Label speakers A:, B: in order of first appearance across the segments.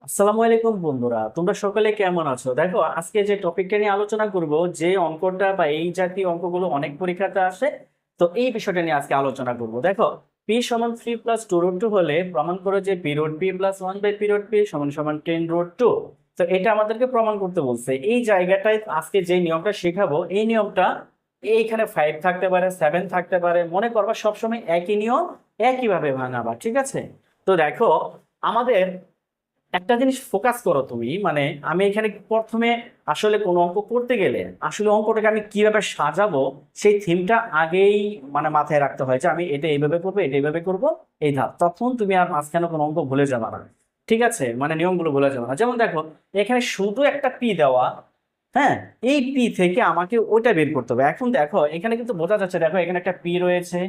A: আসসালামু আলাইকুম বন্ধুরা, তোমরা সকলে কেমন আছো? দেখো, আজকে যে টপিকটা নিয়ে আলোচনা করব, যে অঙ্কটা বা এই জাতীয় অঙ্কগুলো অনেক পরীক্ষাতে আসে, তো এই বিষয়টা নিয়ে আজকে আলোচনা করব। দেখো, পি সমান 3 + 2√2 হলে প্রমাণ করো যে P root P plus 1/p root P সমান সমান 10√2। তো এটা আমাদেরকে প্রমাণ করতে বলছে। এই জায়গাটায় আজকে যে নিয়মটা শেখাবো, এই নিয়মটা এইখানে 5 থাকতে পারে, 7 থাকতে পারে, মনে করবা সবসময় একই নিয়ম, একইভাবে ভাঙাবা। ঠিক আছে? তো দেখো, আমাদের একটা জিনিস ফোকাস করো তুমি, মানে আমি এখানে প্রথমে আসলে কোনো অঙ্ক করতে গেলে আসলে অঙ্কটাকে আমি কিভাবে সাজাবো সেই থিমটা আগেই মানে মাথায় রাখতে হয়, যে আমি এটা এইভাবে করবো, এটা এইভাবে করবো, এই ধাপ, তখন তুমি আর মাঝখানে কোনো অঙ্ক ভুলে যাবে না। ঠিক আছে? মানে নিয়মগুলো ভুলে যাবে না। যেমন দেখো, এখানে শুধু একটা পি দেওয়া, হ্যাঁ, এই পি থেকে আমাকে ওইটা বের করতে হবে। এখন দেখো, এখানে কিন্তু বোঝা যাচ্ছে, দেখো এখানে একটা পি রয়েছে,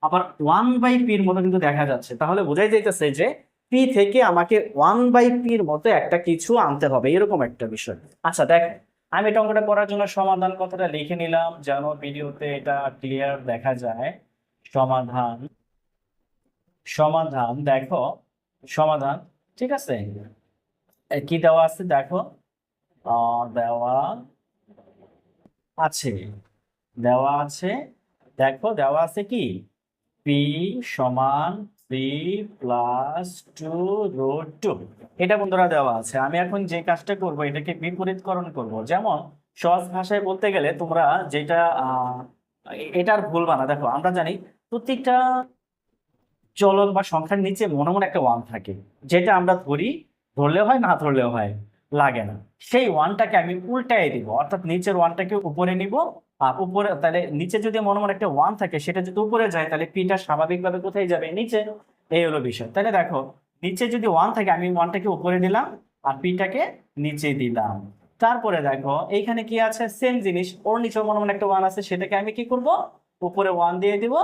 A: আবার 1/p-র মতো কিন্তু দেখা যাচ্ছে, তাহলে বোঝাই যাইতেছে যে পি থেকে আমাকে 1/p-র মতো একটা কিছু আনতে হবে, এরকম একটা বিষয়। আচ্ছা দেখ, আমি এটা অঙ্কটা করার জন্য সমাধান কথাটা লিখে নিলাম যেন ভিডিওতে এটা ক্লিয়ার দেখা যায়। সমাধান, সমাধান দেখো, সমাধান। ঠিক আছে? কি দেওয়া আছে দেখো, দেওয়া আছে, দেওয়া আছে। দেখো দেওয়া আছে কি, পি সমান 3 + 2√2। এটা বন্ধুরা দেওয়া আছে। আমি এখন যে কাজটা করব, এটাকে বিপরীতকরণ করব। যেমন সহজ ভাষায় বলতে গেলে তোমরা যেটা এটার ভুলবা না। দেখো, আমরা জানি প্রত্যেকটা চলক বা সংখ্যার নিচে মনে মনে একটা ওয়ান থাকে, যেটা আমরা ধরি, ধরলেও হয়, না ধরলেও হয়, লাগে না। সেই ওয়ানটাকে আমি উল্টাই দিব, অর্থাৎ নিচের ওয়ানটাকে উপরে নিব। আর উপরে, তাহলে নিচে যদি মনে মনে একটা ওয়ান থাকে, সেটা যদি উপরে যায়, তাহলে পিটা স্বাভাবিকভাবে কোথায় যাবে? নিচে। এই হলো বিষয়। তাহলে দেখো, নিচে যদি ওয়ান থাকে, আমি ওয়ানটাকে উপরে দিলাম আর পিটাকে নিচে দিলাম। তারপরে দেখো এইখানে কি আছে, সেম জিনিস, ওর নিচে মনে মনে একটা ওয়ান আছে, সেটাকে আমি কি করব? উপরে ওয়ান দিয়ে দিব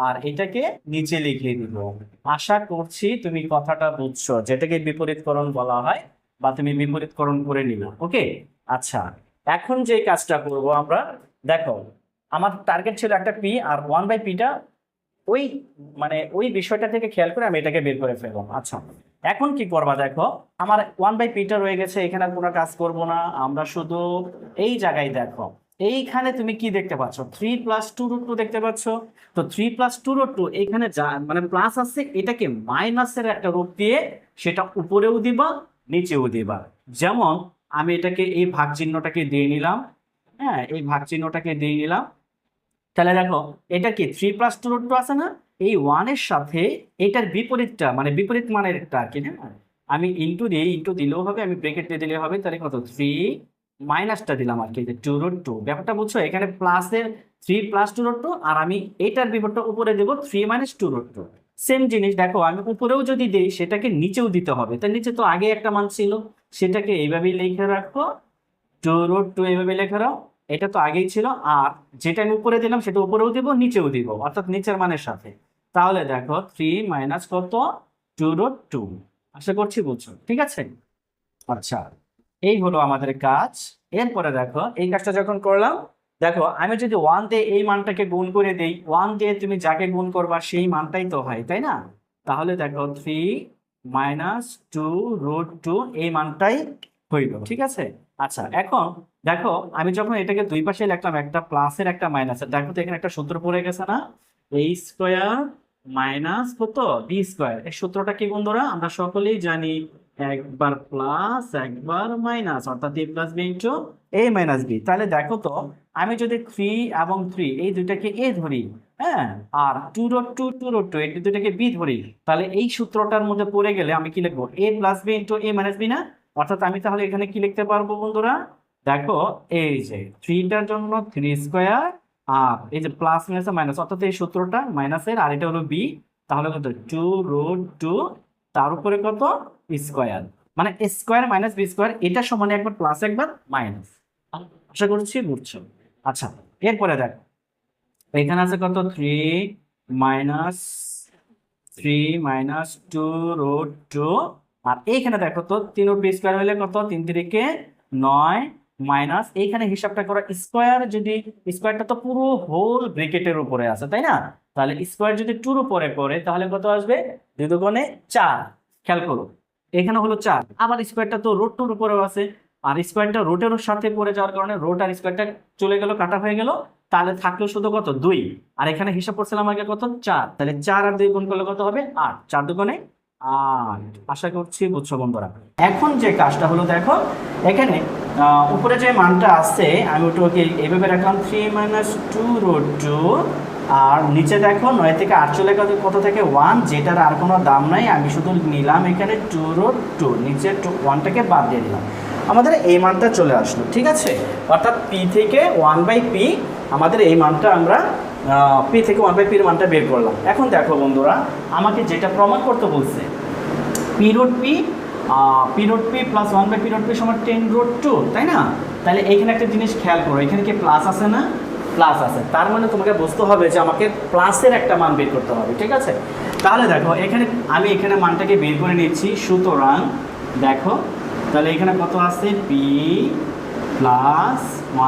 A: আর এটাকে নিচে লিখে দিব। আশা করছি তুমি কথাটা বুঝছো, যেটাকে বিপরীতকরণ বলা হয়, বা তুমি বিপরীতকরণ করে নিবে। ওকে? আচ্ছা, এখন যে কাজটা করব আমরা, দেখো আমার টার্গেট ছিল একটা পি, আর 1/pটা ওই মানে ওই বিষয়টা থেকে খেয়াল করে আমি এটাকে বের করে ফেলবো। আচ্ছা, এখন কি করবা দেখো, আমার 1/pটা রয়ে গেছে, এখানে আর কোনো কাজ করব না। আমরা শুধু এই জায়গায় দেখো, এইখানে তুমি কি দেখতে পাচ্ছ? 3 + 2√2 দেখতে পাচ্ছ। তো 3 + 2√2 এখানে যা মানে প্লাস আছে, এটাকে মাইনাসের একটা রূপ দিয়ে সেটা উপরেও দিবা, নিচেও দিবা। যেমন আমি এটাকে এই ভাগ চিহ্নটাকে দিয়ে নিলাম, হ্যাঁ, এই ভাগ চিহ্নটাকে দিয়ে নিলাম। তাহলে দেখো, এটা কি 3 + 2√2 আছে না? এই ওয়ানের সাথে এটার বিপরীতটা, মানে বিপরীত মানের একটা কি না, আমি ইনটু দিই, ইনটু দিলেও হবে, আমি ব্রেকেট দিয়ে দিলেও হবে। তাহলে কত, 3 মাইনাসটা দিলাম আর কি, 2√2। ব্যাপারটা বুঝছো? এখানে প্লাসের 3 + 2√2, আর আমি এটার বিপরীতটা উপরে দেবো 3 - 2√2। সেম জিনিস দেখো, আমি উপরেও যদি দিই, সেটাকে নিচেও দিতে হবে। তার নিচে তো আগে একটা মান ছিল, সেটাকে এইভাবেই লিখে রাখো, 2√2 এইভাবে লেখা রাখো। এটা তো আগেই ছিল, আর যেটা আমি উপরে দিলাম সেটা উপরেও দিব, নিচেও দিব, অর্থাৎ নিচের মানের সাথে। তাহলে দেখো 3 মাইনাস কত, 2√2। আশা করছি বুঝছো। ঠিক আছে? আচ্ছা, এই হলো আমাদের কাজ। এরপরে দেখো, এই কাজটা যখন করলাম, দেখো আমি যদি ওয়ান দিয়ে এই মানটাকে গুণ করে দেই, ওয়ান দিয়ে তুমি যাকে গুণ করবা সেই মানটাই তো হয়, তাই না? তাহলে দেখো 3 - 2√2 এই মানটাই হইল। ঠিক আছে? আচ্ছা, এখন দেখো, আমি যখন এটাকে দুই পাশে লিখলাম, একটা প্লাসের একটা মাইনাসের, দেখো তো এখানে একটা সূত্র পড়ে গেছে না, a² মাইনাস কত, b²। এই সূত্রটা কি বন্ধুরা? আমরা সকলেই জানি, একবার প্লাস একবার মাইনাস, অর্থাৎ a + b * a - b। তাহলে দেখো তো, আমি যদি 3 এবং 3 এই দুইটাকে a ধরি, হ্যাঁ, আর 2√2 এই দুইটাকে b ধরি, তাহলে এই সূত্রটার মধ্যে পড়ে গেলে আমি কি লিখবো? a + b * a - b না? অর্থাৎ আমি তাহলে এখানে কি লিখতে পারবো বন্ধুরা? দেখো, এই যে 3টার জন্য 3², আর এই যে প্লাস মাইনাস মাইনাস, অর্থাৎ এই সূত্রটা মাইনাসের, আর এটা হলো b। তাহলে কত, 2√2, তার উপরে কত, স্কোয়ার। মানে a² - b², এটা সমানে একবার প্লাস একবার মাইনাস। আশা করছি বুঝছো। আচ্ছা, এরপরে দেখো, এখানে আছে কত, 3 - 2√2। আর এইখানে দেখো তো, 3√2 হলে কত, 3×3 = 9, মাইনাস এইখানে হিসাবটা করো, স্কোয়ার যদি, স্কোয়ারটা তো পুরো হোল ব্রেকেটের উপরে আছে, তাই না? তাহলে স্কোয়ার যদি 2-র উপরে পড়ে, তাহলে কত আসবে? 2 × 4। খেয়াল করো, এখানে হলো 4, আবার স্কোয়ারটা তো রুট 2 এর উপরেও আছে, আর স্কোয়ারটা রুটের সাথে পড়ে যাওয়ার কারণে রুট আর স্কোয়ারটা চলে গেল, কাটা হয়ে গেল, তাহলে থাকলো শুধু কত 2, আর এখানে হিসাব করছিলাম আগে কত 4, তাহলে 4 আর 2 গুণ করলে কত হবে 8, 4 দুগুণে 8। আশা করছি বুঝছো বন্ধুরা। এখন যে কাজটা হলো দেখো এখানে উপরে যে মানটা আছে আমি ওটাকে এইভাবে রাখলাম 3 - 2 √2, আর নিচে দেখো 9 থেকে 8 চলে গেল কত থেকে 1, যেটার আর কোনো দাম নাই, আমি শুধু নিলাম এখানে 2√2, নিচে 1টাকে বাদ দিয়ে দিলাম, আমাদের এই মানটা চলে আসলো। ঠিক আছে, অর্থাৎ p থেকে 1/p আমাদের এই মানটা আমরা p থেকে 1/p এর মানটা বের করলাম। এখন দেখো বন্ধুরা আমাকে যেটা প্রমাণ করতে বলছে p√p প্লাস 1/p√p সমান 10√2, তাই না? তাহলে এখানে একটা জিনিস খেয়াল করো, এখানে কি প্লাস আছে না? প্লাস আছে, তার মানে তোমাকে বুঝতে হবে যে আমাকে প্লাসের একটা মান বের করতে হবে। ঠিক আছে, তাহলে দেখো এখানে আমি এখানে মানটাকে বের করে নিচ্ছি, সুতরাং দেখো তাহলে এখানে কত আছে p প্লাস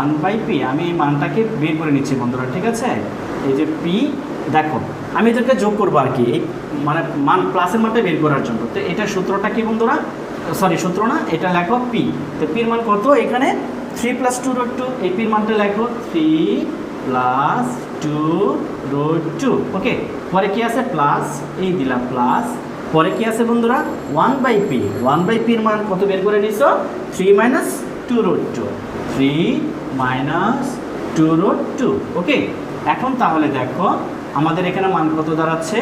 A: 1/p, আমি এই মানটাকে বের করে নিচ্ছি বন্ধুরা। ঠিক আছে, এই যে p, দেখো আমি এদেরকে যোগ করবো আর কি, এই মানে মান প্লাসের মানটা বের করার জন্য। তো এটা সূত্রটা কি বন্ধুরা, সরি সূত্র না, এটা লেখো p, তো p এর মান কত, এখানে 3 + 2√2, এই p এর মানটা লেখো 3 + 2√2। ওকে, পরে কি আছে প্লাস, এই দিলাম প্লাস, পরে কি আছে বন্ধুরা 1/p, 1/p এর মান কত বের করে নিছো 3 - 2√2, 3 - 2√2। ওকে, এখন তাহলে দেখো আমাদের এখানে মান কত দাঁড়াচ্ছে,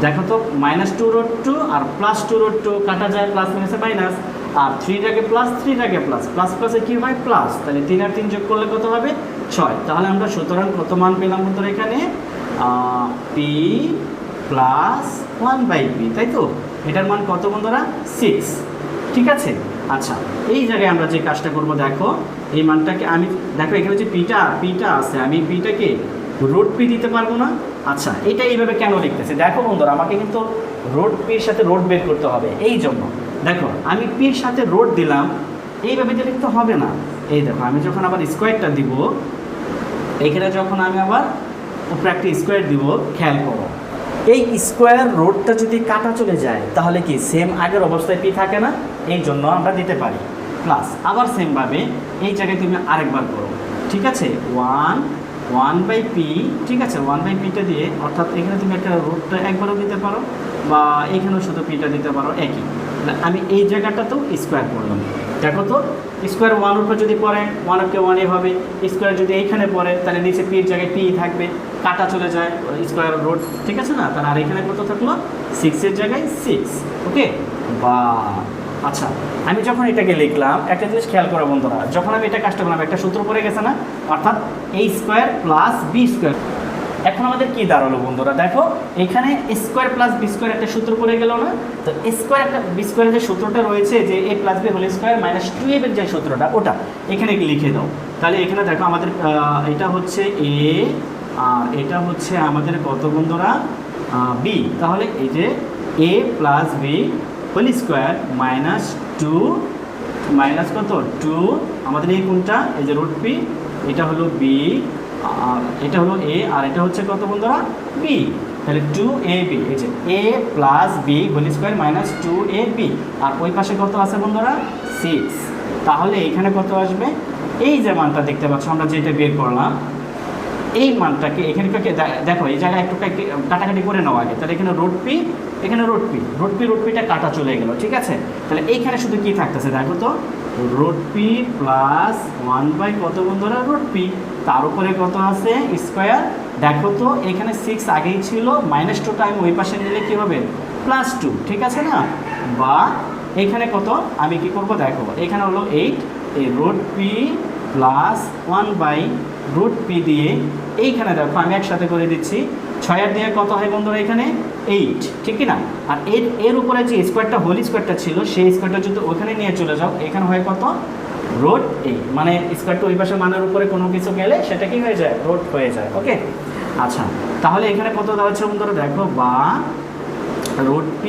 A: দেখো তো -2√2 আর +2√2 কাটা যায়, প্লাস মাইনাসে মাইনাস, আর 3টাকে প্লাস 3টাকে প্লাস, প্লাস প্লাসে কি হয় প্লাস, তাহলে 3 আর 3 যোগ করলে কত হবে 6। তাহলে আমরা সুতরাং কত মান পেলাম বন্ধুরা এখানে p প্লাস 1/p, তাই তো? এটার মান কত বন্ধুরা 6। ঠিক আছে, আচ্ছা এই জায়গায় আমরা যে কাজটা করব দেখো এই মানটাকে আমি, দেখো এখানে যে পিটা আছে, আমি পিটাকে √p দিতে পারবো না? আচ্ছা এটা এইভাবে কেন লিখতেছে দেখো বন্ধুরা, আমাকে কিন্তু √p-র সাথে রোড বের করতে হবে, এই জন্য দেখো আমি p-র সাথে রোড দিলাম, এইভাবে দিলে কিন্তু হবে না। এই দেখো আমি যখন আবার স্কোয়ারটা দিব, এখানে যখন আমি আবার উপরে একটা স্কোয়ার দিব, খেয়াল করো এই স্কোয়ার রোডটা যদি কাটা চলে যায় তাহলে কি সেম আগের অবস্থায় p থাকে না, এই জন্য আমরা দিতে পারি প্লাস। আবার সেমভাবে এই জায়গায় তুমি আরেকবার করো, ঠিক আছে 1/p, ঠিক আছে 1/pটা দিয়ে, অর্থাৎ এখানে তুমি একটা রুটটা একবারও দিতে পারো বা এখানেও শুধু পিটা দিতে পারো, একই। আমি এই জায়গাটাতেও স্কোয়ার করলাম, দেখো তো স্কোয়ার 1 উপর যদি পড়ে 1 1 হবে, স্কোয়ার যদি এইখানে পড়ে তাহলে নিচে পির জায়গায় পি থাকবে, কাটা চলে যায় স্কোয়ার রুট, ঠিক আছে না? তাহলে আর এখানে কত থাকলো 6 এর জায়গায় 6। ওকে, বা আচ্ছা আমি যখন এটাকে লিখলাম একটা জিনিস খেয়াল করো বন্ধুরা, যখন আমি এটা কাজটা করলাম একটা সূত্র পড়ে গেছে না, অর্থাৎ a² + b²। এখন আমাদের কি দাঁড়ালো বন্ধুরা, দেখো এখানে a² + b² একটা সূত্র পড়ে গেল না? তো a² একটা b² যে সূত্রটা রয়েছে যে a + b² - 2ab এর যে সূত্রটা, ওটা এখানে লিখে দাও। তাহলে এখানে দেখো আমাদের এটা হচ্ছে a আর এটা হচ্ছে আমাদের কত বন্ধুরা b, তাহলে এই যে a + b² -2 মাইনাস কত 2, আমাদের এই কোনটা এই যে √p, এটা হলো b আর এটা হলো a, আর এটা হচ্ছে কত বন্ধুরা b, তাহলে 2ab, এই যে a + b² - 2ab, আর ওই পাশে কত আছে বন্ধুরা 6। তাহলে এখানে কত আসবে, এই যে মানটা দেখতে পাচ্ছ আমরা যেটা বের করলাম, এই মানটাকে এখানে দেখো এই জায়গায় একটু কাটাকাটি করে নেওয়া আগে, তাহলে এখানে √p, এখানে √p কাটা চলে গেল, ঠিক আছে? তাহলে এইখানে শুধু কি থাকতেছে দেখো তো √p প্লাস 1 কত বন্ধুরা √p, তার উপরে কত আছে স্কোয়ার, দেখো তো এখানে 6 আগেই ছিল, -2টা আমি ওই পাশে নিলে কি হবে +2, ঠিক আছে না? বা এখানে কত আমি কি করব দেখো এখানে হলো 8, এই √p প্লাস 1/√p দিয়ে এইখানে দেখো আমি একসাথে করে দিচ্ছি, 6 আর দিয়ে কত হয় বন্ধুরা এখানে 8, ঠিক কি না? আর এর উপরে যে স্কোয়ারটা হোল স্কোয়ারটা ছিল সেই স্কোয়ারটা যদি ওখানে নিয়ে চলে যাও, এখানে হয় কত √a, মানে স্কোয়ারটা ওই পাশে মানের উপরে কোনো কিছু গেলে সেটা কি হয়ে যায় √ হয়ে যায়। ওকে, আচ্ছা তাহলে এখানে কত দাঁড়াচ্ছে বন্ধুরা দেখো, বা √p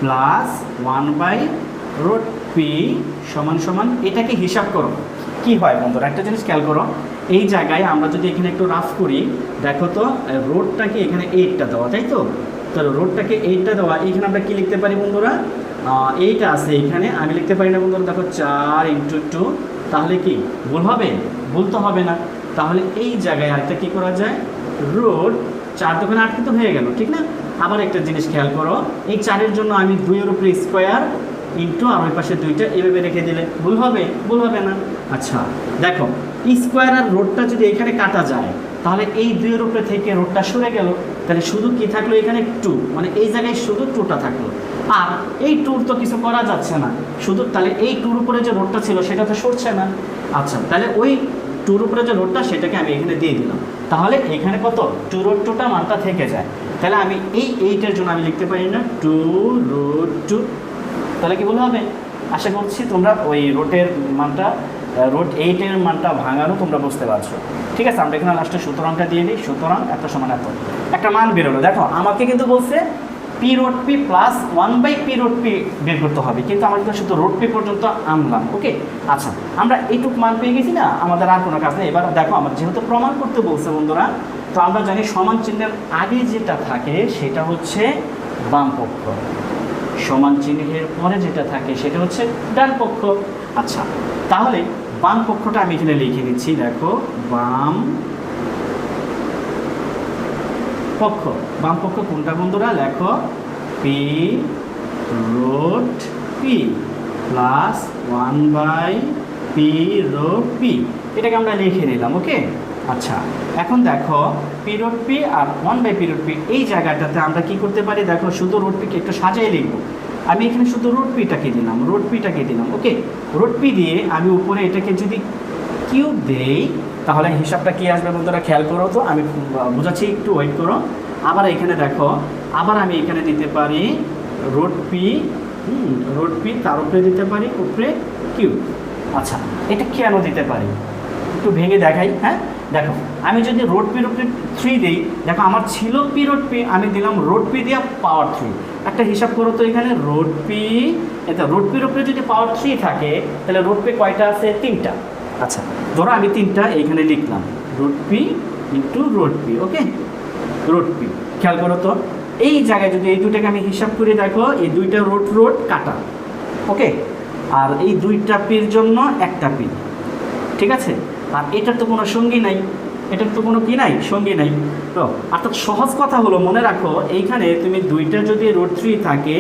A: প্লাস 1/√p সমান এটাকে হিসাব করো কি হয় বন্ধুরা, একটা জিনিস খেয়াল করো, এই জায়গায় আমরা যদি এখানে একটু রাফ করি, দেখো তো রোডটাকে এখানে 8টা দেওয়া, তাই তো? তাহলে রোডটাকে 8টা দেওয়া, এইখানে আমরা কি লিখতে পারি বন্ধুরা এইটা আছে এইখানে, আমি লিখতে পারি না বন্ধুরা, দেখো 4 ইন্টু 2, তাহলে কি ভুল হবে? ভুল তো হবে না। তাহলে এই জায়গায় আরেকটা কি করা যায়, রুট 4 দোকানে 8 কিন্তু হয়ে গেল, ঠিক না? আবার একটা জিনিস খেয়াল করো, এই 4-এর জন্য আমি 2-এর উপরে স্কোয়ার ইন্টু আর ওই পাশে 2টা এভাবে রেখে দিলে ভুল হবে? ভুল হবে না। আচ্ছা দেখো, স্কোয়ার আর রোডটা যদি এখানে কাটা যায়, তাহলে এই 2-এর উপরে থেকে রোডটা সরে গেল, তাহলে শুধু কি থাকলো এখানে 2, মানে এই জায়গায় শুধু 2টা থাকলো। আর এই 2 তো কিছু করা যাচ্ছে না, শুধু তাহলে এই 2-র উপরে যে রোডটা ছিল সেটা তো সরছে না। আচ্ছা তাহলে ওই 2-র উপরে যে রোডটা সেটাকে আমি এখানে দিয়ে দিলাম, তাহলে এখানে কত 2√2টা মানটা থেকে যায়। তাহলে আমি এই 8-এর জন্য আমি লিখতে পারি না 2√2, তাহলে কি বলা হবে? আশা করছি তোমরা ওই রোটের মানটা, রোট 8-এর মানটা ভাঙানো তোমরা বুঝতে পারছো। ঠিক আছে, আমরা এখানে লাস্টে সুতরাংটা দিয়ে দিই, সুতরাং এত সমান এত, একটা মান বেরোলো। দেখো আমাকে কিন্তু বলছে p√p প্লাস 1/p√p বের করতে হবে, কিন্তু আমরা কিন্তু শুধু √p পর্যন্ত আনলাম। ওকে, আচ্ছা আমরা এইটুক মান পেয়ে গেছি না, আমাদের আর কোনো কাজ নেই। এবার দেখো আমার যেহেতু প্রমাণ করতে বলছে বন্ধুরা, তো আমরা জানি সমান চিহ্নের আগে যেটা থাকে সেটা হচ্ছে বাম পক্ষ, সমান চিহ্নের পরে যেটা থাকে সেটা হচ্ছে ডান পক্ষ। আচ্ছা তাহলে বাম পক্ষটা আমি এখানে লিখে নিচ্ছি, দেখো বাম পক্ষ। বাম পক্ষ কোনটা বন্ধুরা? লেখো p√p প্লাস 1/p√p, এটাকে আমরা লিখে নিলাম। ওকে, আচ্ছা এখন দেখো p√p আর 1/p√p এই জায়গাটাতে আমরা কি করতে পারি, দেখো শুধু √p-কে একটু সাজিয়ে লিখবো। আমি এখানে শুধু √p-টাকে দিলাম, √p-টাকে দিলাম। ওকে, √p দিয়ে আমি উপরে এটাকে যদি কিউব দেই, তাহলে হিসাবটা কি আসবে বন্ধুরা খেয়াল করো তো, আমি বোঝাচ্ছি, একটু ওয়েট করো। আবার এখানে দেখো, আবার আমি এখানে দিতে পারি √p, √p তার উপরে দিতে পারি উপরে কিউব। আচ্ছা এটা কেন দিতে পারি একটু ভেঙে দেখাই। হ্যাঁ দেখো, আমি যদি √p-র উপরে 3 দিই, দেখো আমার ছিল p√p, আমি দিলাম √p দিয়ে পাওয়ার 3। একটা হিসাব করো তো, এখানে √p, এটা √p-র উপরে যদি পাওয়ার 3 থাকে, তাহলে √p কয়টা আছে? 3টা। আচ্ছা ধরো আমি 3টা এইখানে লিখলাম, √p ইন্টু √p। ওকে, √p খেয়াল করো তো, এই জায়গায় যদি এই দুটাকে আমি হিসাব করে দেখো, এই দুইটা রোড কাটা। ওকে, আর এই 2টা পির জন্য একটা পি, ঠিক আছে? আর এটার তো কোনো সঙ্গী নাই, এটার তো কোনো কি নাই, সঙ্গী নাই। তো অর্থাৎ সহজ কথা হলো, মনে রাখো এইখানে তুমি 2টা যদি √3 থাকে,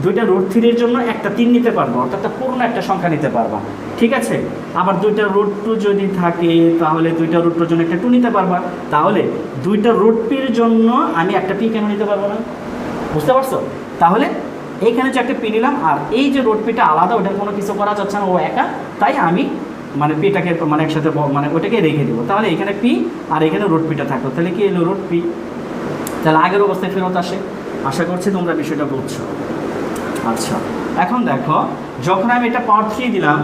A: 2টা √3-এর জন্য একটা 3 নিতে পারবো, অর্থাৎ পূর্ণ একটা সংখ্যা নিতে পারবা। ঠিক আছে, আবার 2টা √2 যদি থাকে, তাহলে 2টা √2-এর জন্য একটা 2 নিতে পারবা। তাহলে 2টা √p-র জন্য আমি একটা পি কেন নিতে পারবো না? বুঝতে পারছো? তাহলে এইখানে যে একটা পি নিলাম, আর এই যে √p-টা আলাদা, ওটার কোনো কিছু করা যাচ্ছে না, ও একা, তাই আমি মানে পিটাকে মানে একসাথে মানে ওটাকে রেখে দেবো। তাহলে এখানে পি আর এখানে √p-টা থাকলো, তাহলে কি এলো √p, তাহলে আগের অবস্থায় ফেরত আসে। আশা করছি তোমরা বিষয়টা বুঝছো। আচ্ছা এখন দেখো, যখন আমি এটা পাওয়ার 3 দিলাম,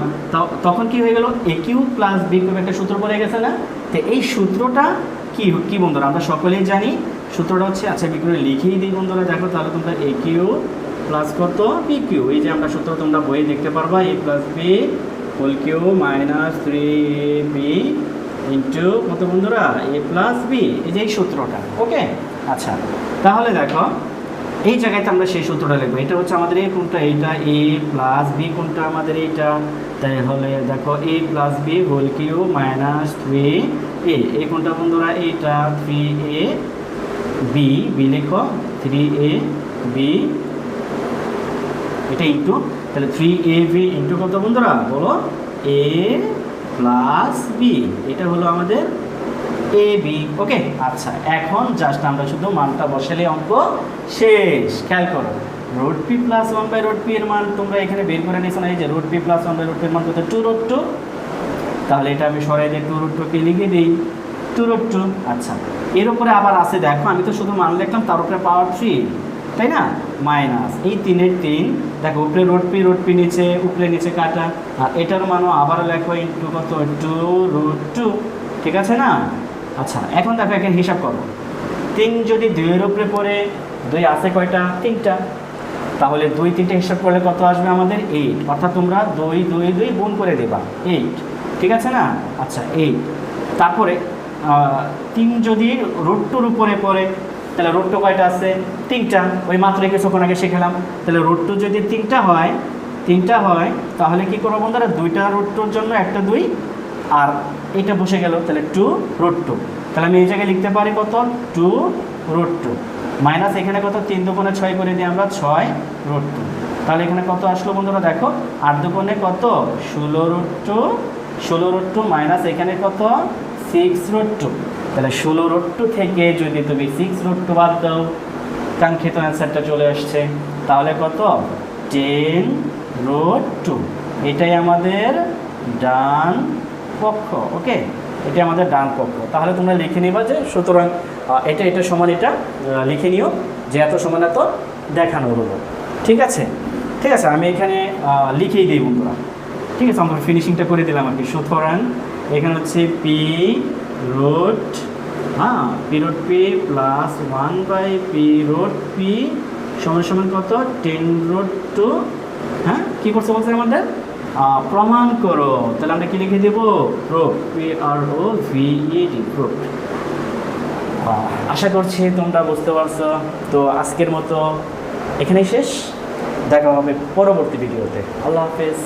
A: তখন কি হয়ে গেল, a³ প্লাস b³ একটা সূত্র পড়ে গেছে না? তো এই সূত্রটা কি বন্ধুরা আমরা সকলেই জানি, সূত্রটা হচ্ছে, আচ্ছা b করে লিখেই দিই বন্ধুরা, দেখো তাহলে তোমরা a³ প্লাস কত b³, এই যে আমরা সূত্র তোমরা বইয়ে দেখতে পারবা, a plus b whole cube minus 3ab into কত বন্ধুরা, a প্লাস b, এই যে এই সূত্রটা। ওকে, আচ্ছা তাহলে দেখো এই জায়গায় আমরা সেই সূত্রটা লিখবো, এটা হচ্ছে আমাদের a কোনটা, এইটা a প্লাস b কোনটা আমাদের এইটা, তাহলে দেখো a plus b whole cube minus 3a, এই কোনটা বন্ধুরা, এইটা 3ab, b লেখো 3ab, এটা ইন্টু, তাহলে 3ab ইন্টু কত বন্ধুরা বলো, a প্লাস b, এটা হলো আমাদের ab। ওকে, আচ্ছা এখন জাস্ট আমরা শুধু মানটা বসালে অঙ্ক শেষ। খেয়াল করো, √p প্লাস 1/√p এর মান তোমরা এখানে বের করে নিয়েছো না, এই যে √p প্লাস 1/√p এর মান কত, 2√2, তাহলে এটা আমি সরাই দিয়ে 2√2-কে লিখে দিই, 2√2। আচ্ছা এর উপরে আবার আছে, দেখো আমি তো শুধু মান লিখলাম, তার উপরে পাওয়ার 3, তাই না, মাইনাস এই 3-এর 3, দেখো উপরে √p নিচে, উপরে নিচে কাটা, আর এটার মানও আবার লেখো ইন্টু কত, 2√2, ঠিক আছে না? আচ্ছা এখন দেখো এখানে হিসাব করো, 3 যদি 2-এর উপরে পড়ে, 2 আছে কয়টা, 3টা, তাহলে 2 3টে হিসাব করলে কত আসবে আমাদের, 8, অর্থাৎ তোমরা 2 2 2 গুণ করে দেবা, 8, ঠিক আছে না? আচ্ছা 8, তারপরে 3 যদি √2-র উপরে পড়ে, তাহলে রুট টু কয়টা আছে? 3টা। ওই মাত্র কিছুক্ষণ আগে শিখলাম। তাহলে রুট টু যদি 3টা হয় তাহলে কি করবো বন্ধুরা, 2টা রুট টুর জন্য একটা 2 আর এটা বসে গেল, তাহলে 2 রুট টু। তাহলে আমি এই জায়গায় লিখতে পারি কত? 2 রুট টু মাইনাস এখানে কত? 3 দুগুণে 6 করে দিই আমরা, 6 রুট টু। তাহলে এখানে কত আসলো বন্ধুরা দেখো, 8 দুগুণে কত? 16 root two, 16 root two minus এখানে কত? 6 রুট টু। তাহলে 16 রুট টু থেকে যদি তুমি 6 রুট টু বাদ দাও, কাঙ্ক্ষিত অ্যান্সারটা চলে আসছে। তাহলে কত? 10 রুট টু। এটাই আমাদের ডান পক্ষ। ওকে, এটা আমাদের ডান পক্ষ। তাহলে তোমরা লিখে নিবা যে সুতরাং এটা সমান এটা লিখে নিও যে এত সমান এত দেখানো হলো। ঠিক আছে, ঠিক আছে, আমি এখানে লিখেই দিই বন্ধুরা। ঠিক আছে, আমরা ফিনিশিংটা করে দিলাম আর কি। সুতরাং এখানে হচ্ছে P root P root P plus 1/p root P সমান সমান কত? 10 রুট টু। হ্যাঁ, কী করছে বলছে আমাদের? প্রমাণ করো। তাহলে আমরা কি লিখে দেবো? Proof, PROVED, proof. আশা করছি তোমরা বুঝতে পারছো। তো আজকের মতো এখানেই শেষ, দেখা হবে পরবর্তী ভিডিওতে। আল্লাহ হাফেজ।